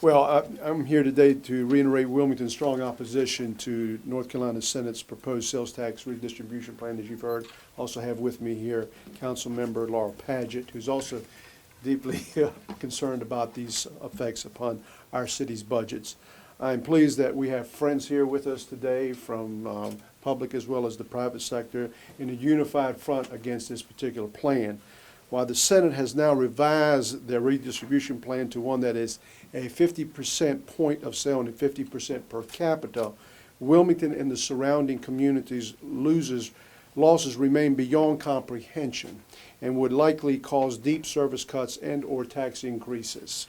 Well, I'm here today to reiterate Wilmington's strong opposition to North Carolina Senate's proposed sales tax redistribution plan, as you've heard. Also have with me here Councilmember Laura Padgett, who's also deeply concerned about these effects upon our city's budgets. I'm pleased that we have friends here with us today from public as well as the private sector in a unified front against this particular plan. While the Senate has now revised their redistribution plan to one that is a 50% point of sale and 50% per capita, Wilmington and the surrounding communities' losses remain beyond comprehension and would likely cause deep service cuts and or tax increases.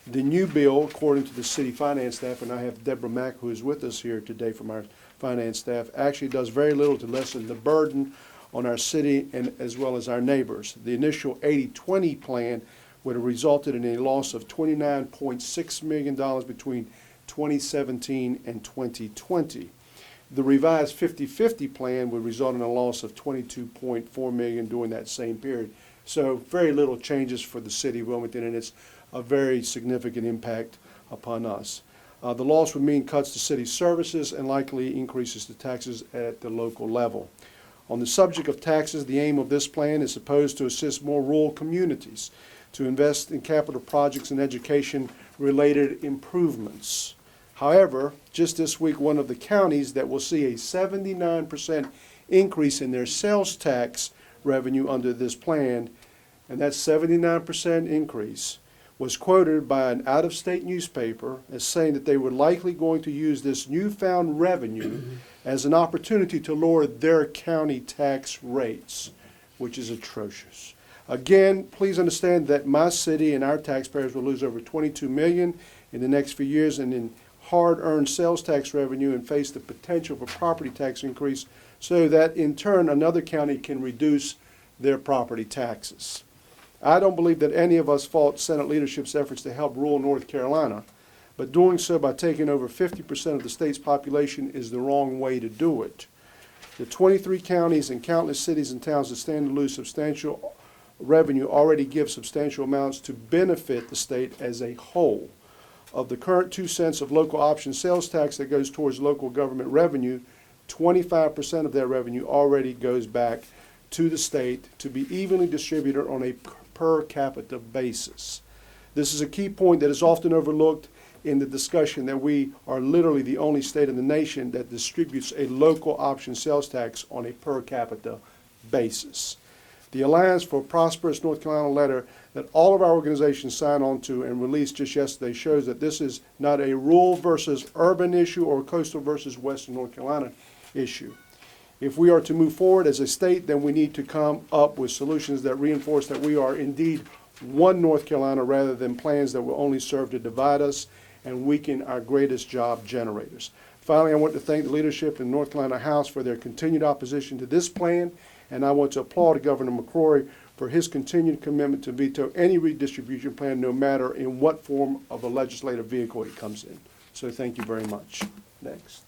The new bill, according to the city finance staff, and I have Deborah Mack, who is with us here today from our finance staff, actually does very little to lessen the burden on our city and as well as our neighbors. The initial 80-20 plan would have resulted in a loss of $29.6 million between 2017 and 2020. The revised 50-50 plan would result in a loss of $22.4 million during that same period. So very little changes for the city of Wilmington, and it's a very significant impact upon us. The loss would mean cuts to city services and likely increases to taxes at the local level. On the subject of taxes, the aim of this plan is supposed to assist more rural communities to invest in capital projects and education-related improvements. However, just this week, one of the counties that will see a 79% increase in their sales tax revenue under this plan, and that 79% increase was quoted by an out-of-state newspaper as saying that they were likely going to use this newfound revenue as an opportunity to lower their county tax rates, which is atrocious. Again, please understand that my city and our taxpayers will lose over $22 million in the next few years and in hard-earned sales tax revenue and face the potential for property tax increase so that in turn another county can reduce their property taxes. I don't believe that any of us fault Senate leadership's efforts to help rural North Carolina, but doing so by taking over 50% of the state's population is the wrong way to do it. The 23 counties and countless cities and towns that stand to lose substantial revenue already give substantial amounts to benefit the state as a whole. Of the current 2 cents of local option sales tax that goes towards local government revenue, 25% of that revenue already goes back to the state to be evenly distributed on a per capita basis. This is a key point that is often overlooked in the discussion that we are literally the only state in the nation that distributes a local option sales tax on a per capita basis. The Alliance for Prosperous North Carolina letter that all of our organizations signed on to and released just yesterday shows that this is not a rural versus urban issue or coastal versus western North Carolina issue. If we are to move forward as a state, then we need to come up with solutions that reinforce that we are indeed one North Carolina rather than plans that will only serve to divide us and weaken our greatest job generators. Finally, I want to thank the leadership in the North Carolina House for their continued opposition to this plan, and I want to applaud Governor McCrory for his continued commitment to veto any redistribution plan, no matter in what form of a legislative vehicle it comes in. So thank you very much. Next.